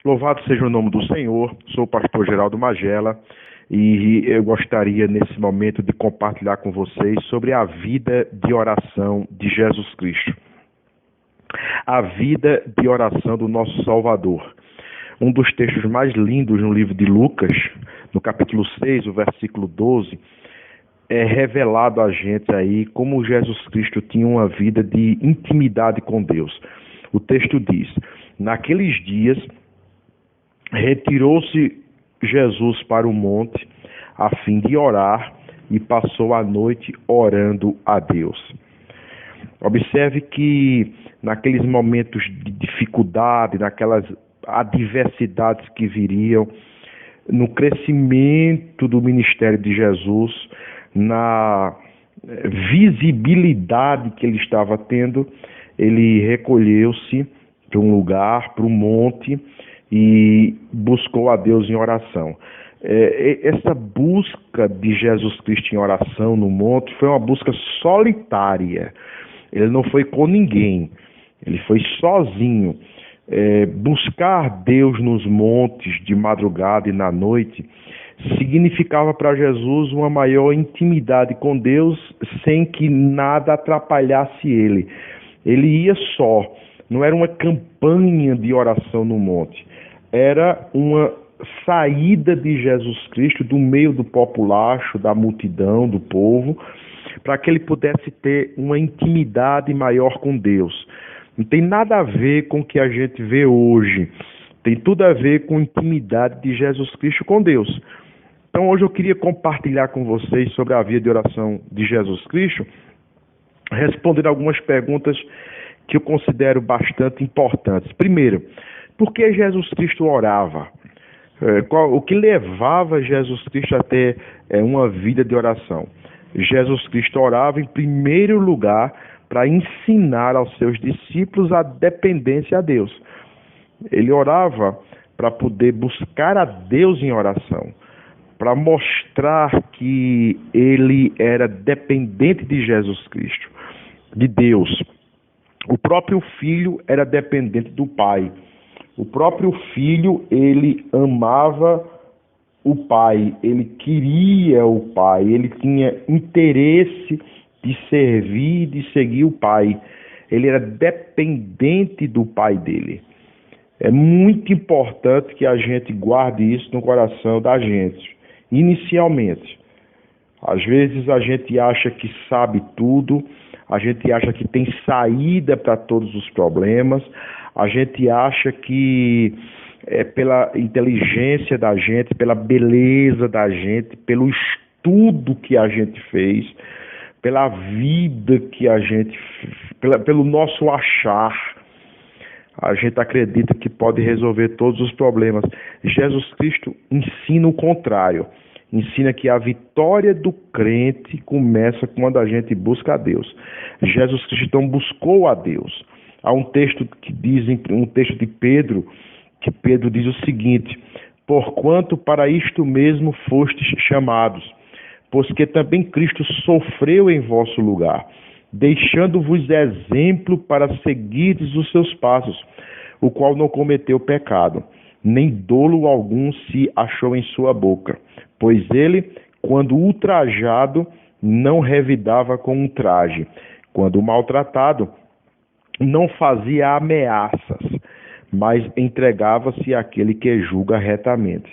Louvado seja o nome do Senhor. Sou o pastor Geraldo Magela e eu gostaria nesse momento de compartilhar com vocês sobre a vida de oração de Jesus Cristo. A vida de oração do nosso Salvador. Um dos textos mais lindos no livro de Lucas, no capítulo 6, o versículo 12, é revelado a gente aí como Jesus Cristo tinha uma vida de intimidade com Deus. O texto diz: naqueles dias, retirou-se Jesus para o monte a fim de orar e passou a noite orando a Deus. Observe que naqueles momentos de dificuldade, naquelas adversidades que viriam, no crescimento do ministério de Jesus, na visibilidade que ele estava tendo, ele recolheu-se para um lugar, para um monte, e buscou a Deus em oração. Essa busca de Jesus Cristo em oração no monte foi uma busca solitária. Ele não foi com ninguém, ele foi sozinho. Buscar Deus nos montes de madrugada e na noite significava para Jesus uma maior intimidade com Deus sem que nada atrapalhasse ele. Ele ia só, não era uma campanha de oração no monte, era uma saída de Jesus Cristo do meio do populacho, da multidão, do povo, para que ele pudesse ter uma intimidade maior com Deus. Não tem nada a ver com o que a gente vê hoje, tem tudo a ver com a intimidade de Jesus Cristo com Deus. Então hoje eu queria compartilhar com vocês sobre a vida de oração de Jesus Cristo, respondendo algumas perguntas que eu considero bastante importantes. Primeiro, por que Jesus Cristo orava? O que levava Jesus Cristo a ter uma vida de oração? Jesus Cristo orava em primeiro lugar para ensinar aos seus discípulos a dependência a Deus. Ele orava para poder buscar a Deus em oração, para mostrar que ele era dependente de Jesus Cristo, de Deus. O próprio filho era dependente do pai. O próprio filho, ele amava o pai, ele queria o pai, ele tinha interesse de servir e de seguir o pai. Ele era dependente do pai dele. É muito importante que a gente guarde isso no coração da gente. Inicialmente, às vezes a gente acha que sabe tudo, a gente acha que tem saída para todos os problemas, a gente acha que pela inteligência da gente, pela beleza da gente, pelo estudo que a gente fez, pela vida que a gente, pelo nosso achar, a gente acredita que pode resolver todos os problemas. Jesus Cristo ensina o contrário. Ensina que a vitória do crente começa quando a gente busca a Deus. Jesus Cristo então buscou a Deus. Há um texto que diz, um texto de Pedro, que Pedro diz o seguinte: porquanto para isto mesmo fostes chamados, pois que também Cristo sofreu em vosso lugar, deixando-vos exemplo para seguirdes os seus passos, o qual não cometeu pecado, nem dolo algum se achou em sua boca. Pois ele, quando ultrajado, não revidava com um traje. Quando maltratado, não fazia ameaças, mas entregava-se àquele que julga retamente.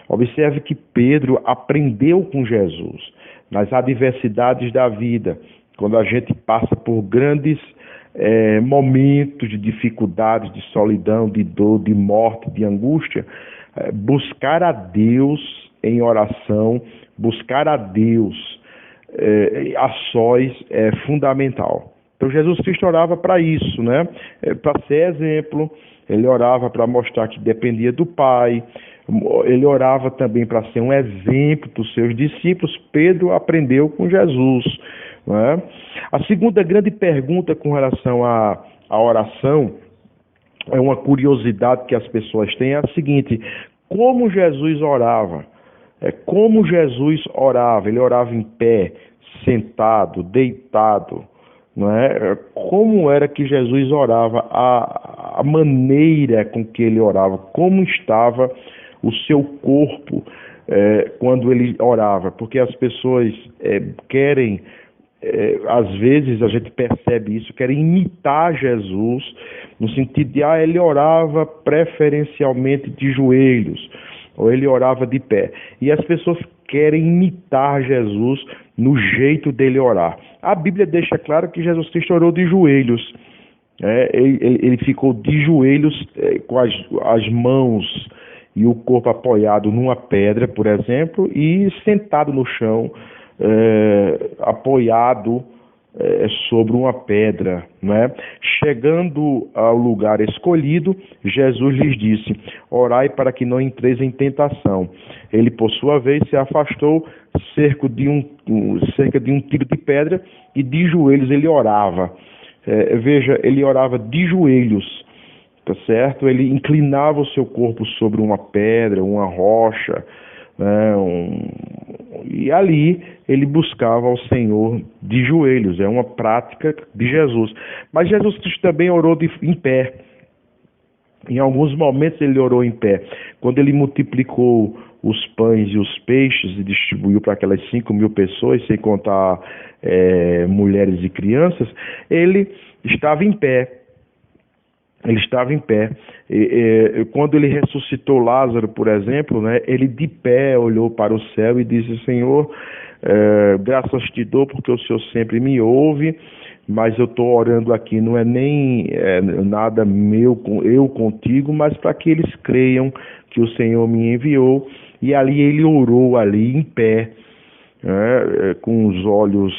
Observe que Pedro aprendeu com Jesus nas adversidades da vida, quando a gente passa por grandes momentos de dificuldades, de solidão, de dor, de morte, de angústia, buscar a Deus em oração, buscar a Deus a sós é fundamental. Então Jesus Cristo orava para isso, né? Para ser exemplo, ele orava para mostrar que dependia do Pai, ele orava também para ser um exemplo para os seus discípulos. Pedro aprendeu com Jesus, né? A segunda grande pergunta com relação à oração, é uma curiosidade que as pessoas têm, é a seguinte: como Jesus orava? Como Jesus orava? Ele orava em pé, sentado, deitado, não é? Como era que Jesus orava, a maneira com que ele orava, como estava o seu corpo quando ele orava, porque as pessoas querem, às vezes a gente percebe isso, querem imitar Jesus, no sentido de, ele orava preferencialmente de joelhos, ou ele orava de pé. E as pessoas querem imitar Jesus no jeito dele orar. A Bíblia deixa claro que Jesus Cristo orou de joelhos. Ele ficou de joelhos com as mãos e o corpo apoiado numa pedra, por exemplo, e sentado no chão, apoiado sobre uma pedra, né? Chegando ao lugar escolhido, Jesus lhes disse: orai para que não entreis em tentação. Ele, por sua vez, se afastou cerca de um tiro de pedra e de joelhos ele orava. Veja, ele orava de joelhos, tá certo? Ele inclinava o seu corpo sobre uma pedra, uma rocha, né? E ali ele buscava ao Senhor de joelhos. É uma prática de Jesus. Mas Jesus Cristo também orou em pé. Em alguns momentos ele orou em pé. Quando ele multiplicou os pães e os peixes e distribuiu para aquelas 5.000 pessoas, sem contar mulheres e crianças, ele estava em pé. Ele estava em pé. Quando ele ressuscitou Lázaro, por exemplo, né, ele de pé olhou para o céu e disse: Senhor, graças te dou porque o Senhor sempre me ouve, mas eu estou orando aqui, não é nem nada meu, eu contigo, mas para que eles creiam que o Senhor me enviou. E ali ele orou ali em pé, com os olhos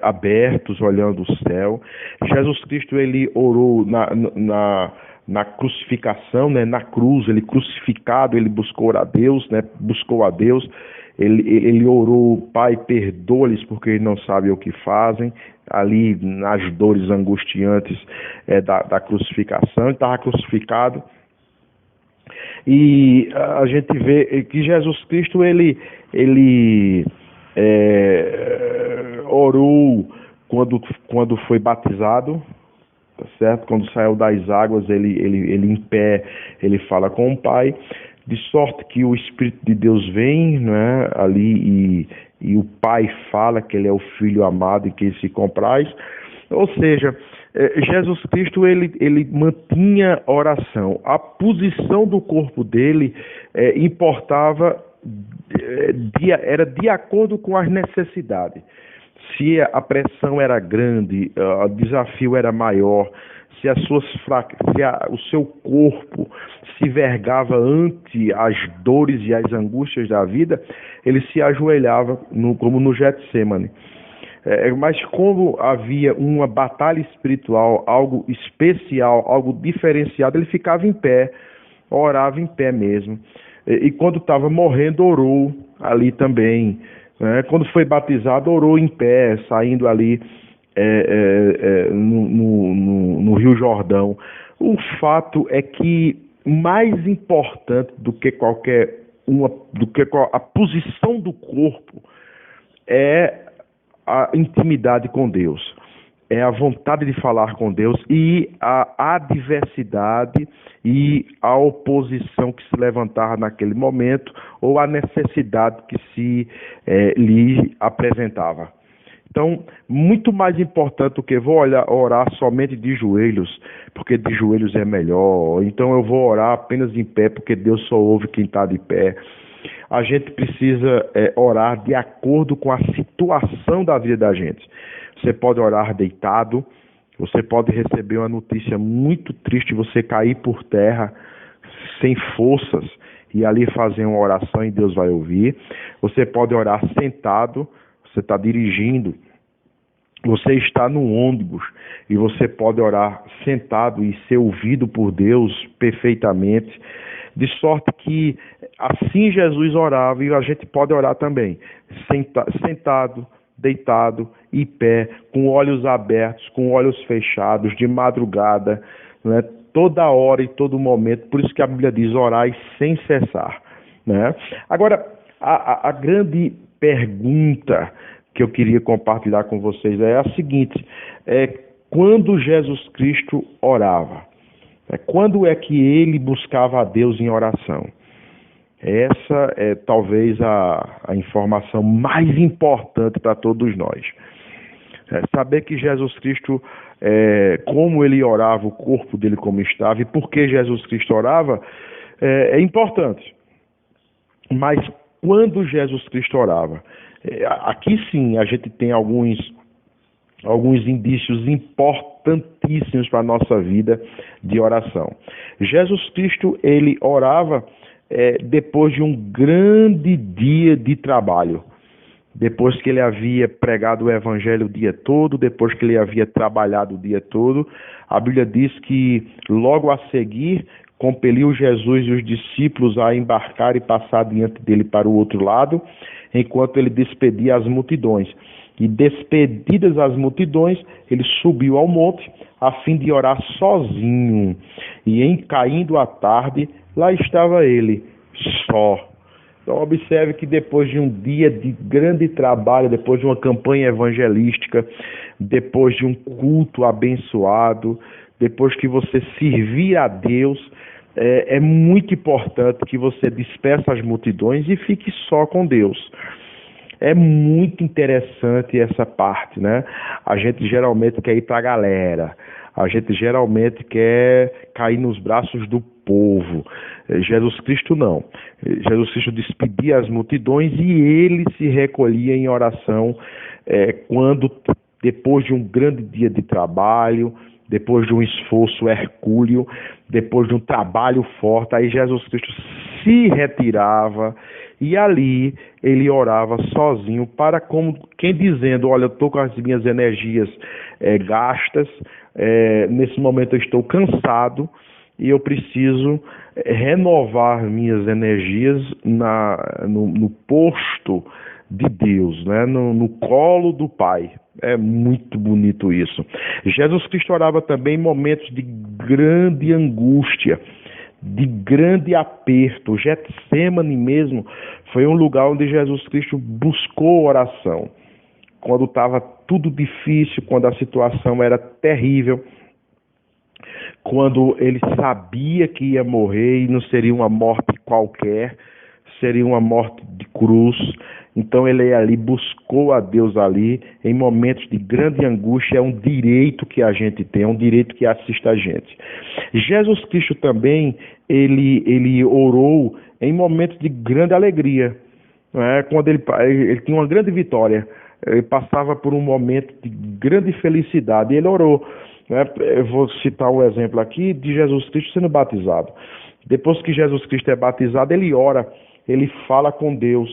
abertos, olhando o céu. Jesus Cristo, ele orou na crucificação, né, na cruz, ele crucificado, ele buscou a Deus, né, buscou a Deus. Ele orou: Pai, perdoa-lhes porque eles não sabem o que fazem, ali nas dores angustiantes da crucificação. Ele estava crucificado. E a gente vê que Jesus Cristo, ele orou quando foi batizado, tá certo? Quando saiu das águas, ele em pé, ele fala com o Pai, de sorte que o Espírito de Deus vem, né, ali e o Pai fala que ele é o Filho amado e que ele se compraz. Ou seja, Jesus Cristo, ele mantinha oração. A posição do corpo dele importava, era de acordo com as necessidades. Se a pressão era grande, o desafio era maior, se o seu corpo se vergava ante as dores e as angústias da vida, ele se ajoelhava, como no Getsemane. Mas como havia uma batalha espiritual, algo especial, algo diferenciado, ele ficava em pé, orava em pé mesmo. E quando estava morrendo, orou ali também. Quando foi batizado, orou em pé, saindo ali no Rio Jordão. O fato é que mais importante do que a posição do corpo é a intimidade com Deus, é a vontade de falar com Deus e a adversidade e a oposição que se levantava naquele momento ou a necessidade que se lhe apresentava. Então, muito mais importante do que vou orar somente de joelhos, porque de joelhos é melhor, então eu vou orar apenas em pé, porque Deus só ouve quem está de pé. A gente precisa orar de acordo com a situação da vida da gente. Você pode orar deitado, você pode receber uma notícia muito triste, você cair por terra sem forças e ali fazer uma oração e Deus vai ouvir. Você pode orar sentado, você está dirigindo, você está no ônibus e você pode orar sentado e ser ouvido por Deus perfeitamente. De sorte que assim Jesus orava e a gente pode orar também, sentado, deitado, em pé, com olhos abertos, com olhos fechados, de madrugada, né? Toda hora e todo momento. Por isso que a Bíblia diz: orai sem cessar, né? Agora, a grande pergunta que eu queria compartilhar com vocês é a seguinte: quando Jesus Cristo orava, quando é que ele buscava a Deus em oração? Essa é talvez a informação mais importante para todos nós. Saber que Jesus Cristo, como ele orava, o corpo dele como estava, e por que Jesus Cristo orava, é importante. Mas quando Jesus Cristo orava, aqui sim a gente tem alguns indícios importantíssimos para a nossa vida de oração. Jesus Cristo, ele orava depois de um grande dia de trabalho. Depois que ele havia pregado o evangelho o dia todo, depois que ele havia trabalhado o dia todo, a Bíblia diz que logo a seguir compeliu Jesus e os discípulos a embarcar e passar diante dele para o outro lado, enquanto ele despedia as multidões. E despedidas as multidões, ele subiu ao monte a fim de orar sozinho. E em caindo a tarde, lá estava ele, só. Então observe que depois de um dia de grande trabalho, depois de uma campanha evangelística, depois de um culto abençoado, depois que você servir a Deus, é muito importante que você disperse as multidões e fique só com Deus. É muito interessante essa parte, né? A gente geralmente quer ir para a galera, a gente geralmente quer cair nos braços do povo. Jesus Cristo não. Jesus Cristo despedia as multidões e ele se recolhia em oração quando, depois de um grande dia de trabalho, depois de um esforço hercúleo, depois de um trabalho forte, aí Jesus Cristo se retirava e ali ele orava sozinho, para como quem dizendo: olha, eu estou com as minhas energias gastas, nesse momento eu estou cansado e eu preciso renovar minhas energias no posto de Deus, né? No colo do Pai. É muito bonito isso. Jesus Cristo orava também em momentos de grande angústia, de grande aperto. Getsêmani mesmo foi um lugar onde Jesus Cristo buscou oração. Quando estava tudo difícil, quando a situação era terrível, quando ele sabia que ia morrer e não seria uma morte qualquer, seria uma morte de cruz. Então ele ali buscou a Deus ali, em momentos de grande angústia. É um direito que a gente tem, é um direito que assiste a gente. Jesus Cristo também, ele orou em momentos de grande alegria, né? Quando ele tinha uma grande vitória, ele passava por um momento de grande felicidade, e ele orou. Eu vou citar um exemplo aqui de Jesus Cristo sendo batizado. Depois que Jesus Cristo é batizado, ele ora, ele fala com Deus,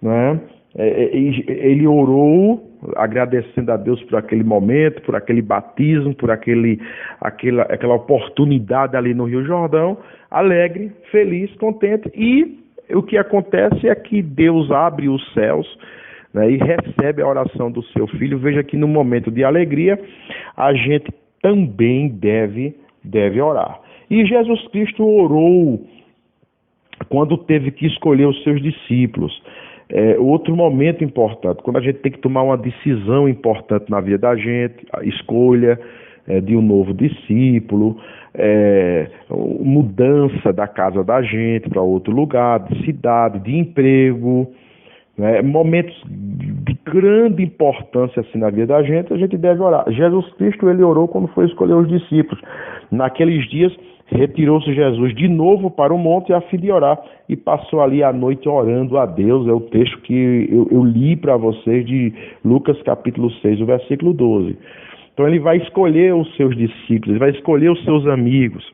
né? Ele orou agradecendo a Deus por aquele momento, por aquele batismo, por aquela oportunidade ali no Rio Jordão, alegre, feliz, contente. E o que acontece é que Deus abre os céus, né, e recebe a oração do seu filho. Veja que no momento de alegria a gente também deve orar. E Jesus Cristo orou quando teve que escolher os seus discípulos. Outro momento importante, quando a gente tem que tomar uma decisão importante na vida da gente, a escolha de um novo discípulo, mudança da casa da gente para outro lugar, de cidade, de emprego, né? Momentos de grande importância assim na vida da gente, a gente deve orar. Jesus Cristo, ele orou quando foi escolher os discípulos. Naqueles dias, retirou-se Jesus de novo para o monte a fim de orar, e passou ali a noite orando a Deus. É o texto que eu li para vocês de Lucas capítulo 6, o versículo 12. Então ele vai escolher os seus discípulos, ele vai escolher os seus amigos.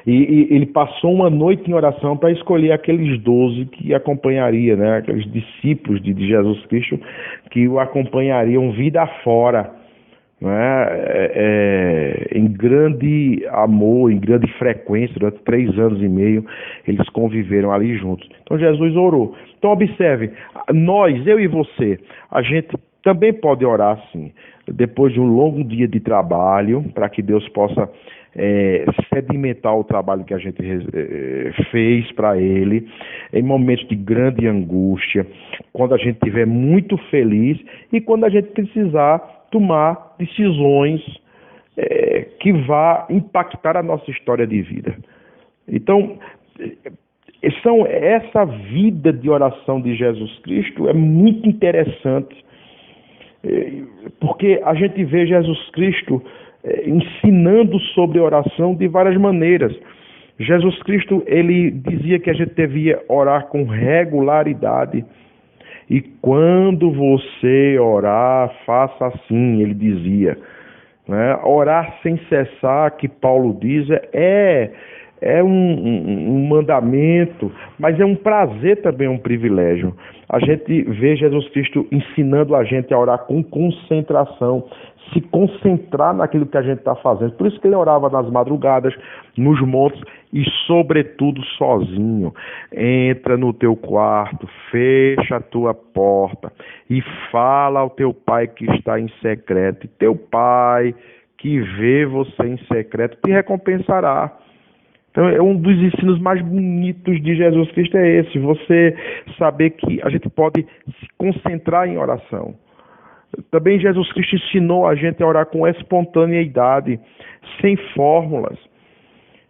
E ele passou uma noite em oração para escolher aqueles 12 que acompanharia, né? Aqueles discípulos de Jesus Cristo que o acompanhariam vida afora, né? Em grande amor, em grande frequência, durante 3 anos e meio, eles conviveram ali juntos. Então Jesus orou. Então observe, nós, eu e você, a gente também pode orar assim, depois de um longo dia de trabalho, para que Deus possa sedimentar o trabalho que a gente fez para Ele, em momentos de grande angústia, quando a gente estiver muito feliz e quando a gente precisar tomar decisões que vá impactar a nossa história de vida. Então, essa vida de oração de Jesus Cristo é muito interessante, porque a gente vê Jesus Cristo ensinando sobre oração de várias maneiras. Jesus Cristo, ele dizia que a gente devia orar com regularidade. E quando você orar, faça assim, ele dizia. Né? Orar sem cessar, que Paulo diz, é um mandamento, mas é um prazer também, um privilégio. A gente vê Jesus Cristo ensinando a gente a orar com concentração, se concentrar naquilo que a gente está fazendo. Por isso que ele orava nas madrugadas, nos montes e, sobretudo, sozinho. Entra no teu quarto, fecha a tua porta e fala ao teu pai que está em secreto. E teu pai que vê você em secreto te recompensará. Então, um dos ensinos mais bonitos de Jesus Cristo é esse, você saber que a gente pode se concentrar em oração. Também Jesus Cristo ensinou a gente a orar com espontaneidade, sem fórmulas.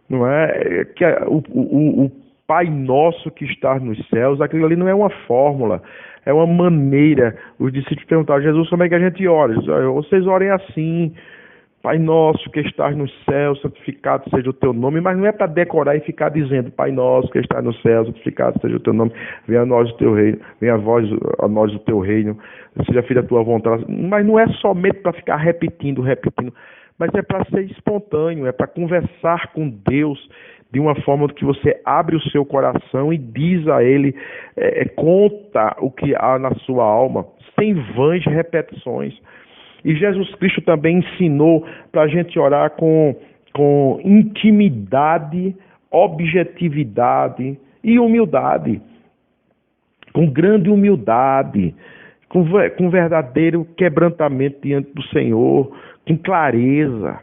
Não é? Que o Pai Nosso que está nos céus, aquilo ali não é uma fórmula, é uma maneira. Os discípulos perguntaram a Jesus como é que a gente ora. Vocês orem assim: Pai Nosso que estás no céu, santificado seja o teu nome, mas não é para decorar e ficar dizendo Pai Nosso que estás no céu, santificado seja o teu nome, venha a nós o teu reino, venha a nós o teu reino, seja feita a tua vontade. Mas não é somente para ficar repetindo, mas é para ser espontâneo, é para conversar com Deus de uma forma que você abre o seu coração e diz a Ele, conta o que há na sua alma, sem vãs repetições. E Jesus Cristo também ensinou para a gente orar com intimidade, objetividade e humildade. Com grande humildade, com verdadeiro quebrantamento diante do Senhor, com clareza.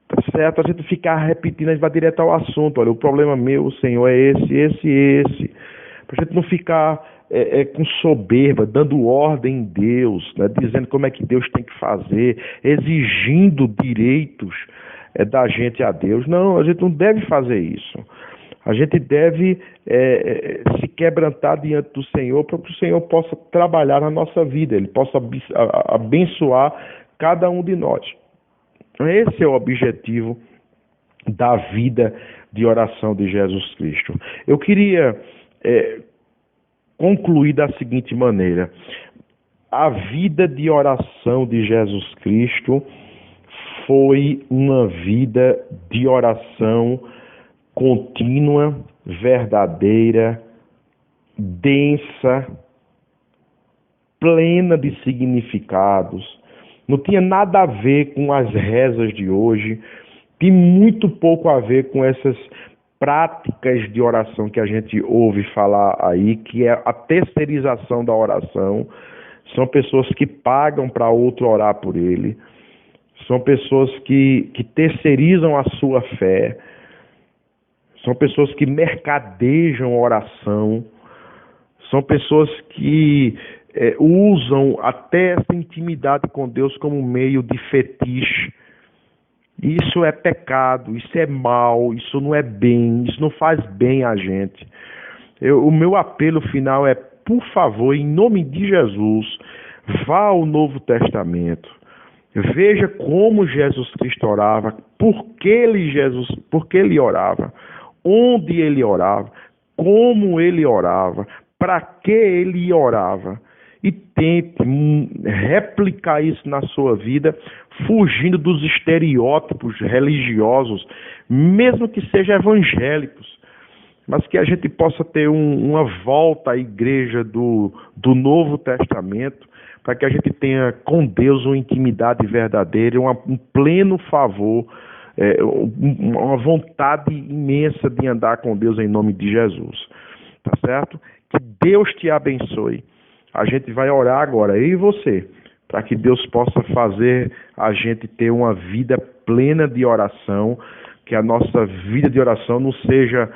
Tá certo? A gente ficar repetindo, a gente vai direto ao assunto. Olha, o problema meu, Senhor, é esse. Para a gente não ficar com soberba, dando ordem em Deus, né, dizendo como é que Deus tem que fazer, exigindo direitos da gente a Deus. Não, a gente não deve fazer isso. A gente deve se quebrantar diante do Senhor para que o Senhor possa trabalhar na nossa vida, Ele possa abençoar cada um de nós. Esse é o objetivo da vida de oração de Jesus Cristo. Eu queria concluir da seguinte maneira: a vida de oração de Jesus Cristo foi uma vida de oração contínua, verdadeira, densa, plena de significados. Não tinha nada a ver com as rezas de hoje, tem muito pouco a ver com essas práticas de oração que a gente ouve falar aí, que é a terceirização da oração. São pessoas que pagam para outro orar por ele. São pessoas que terceirizam a sua fé. São pessoas que mercadejam oração. São pessoas que usam até essa intimidade com Deus como meio de fetiche. Isso é pecado, isso é mal, isso não é bem, isso não faz bem a gente. O meu apelo final é, por favor, em nome de Jesus, vá ao Novo Testamento. Veja como Jesus Cristo orava, por que ele orava, onde ele orava, como ele orava, para que ele orava. E tente replicar isso na sua vida, fugindo dos estereótipos religiosos, mesmo que sejam evangélicos, mas que a gente possa ter uma volta à igreja do Novo Testamento, para que a gente tenha com Deus uma intimidade verdadeira, um pleno favor, uma vontade imensa de andar com Deus em nome de Jesus. Tá certo? Que Deus te abençoe. A gente vai orar agora, eu e você, para que Deus possa fazer a gente ter uma vida plena de oração, que a nossa vida de oração não seja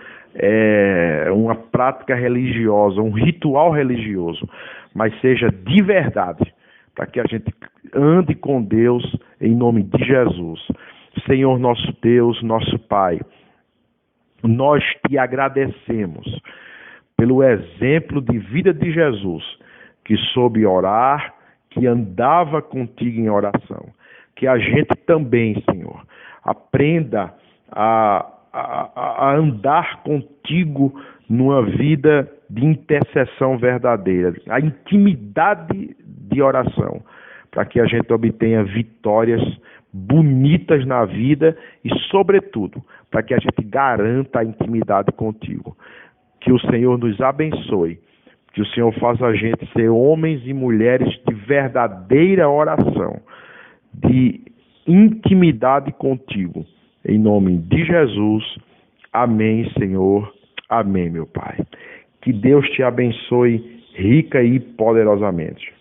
uma prática religiosa, um ritual religioso, mas seja de verdade, para que a gente ande com Deus em nome de Jesus. Senhor nosso Deus, nosso Pai, nós te agradecemos pelo exemplo de vida de Jesus, que soube orar, que andava contigo em oração. Que a gente também, Senhor, aprenda a andar contigo numa vida de intercessão verdadeira, a intimidade de oração, para que a gente obtenha vitórias bonitas na vida e, sobretudo, para que a gente garanta a intimidade contigo. Que o Senhor nos abençoe, que o Senhor faça a gente ser homens e mulheres de verdadeira oração, de intimidade contigo. Em nome de Jesus, amém, Senhor, amém, meu Pai. Que Deus te abençoe rica e poderosamente.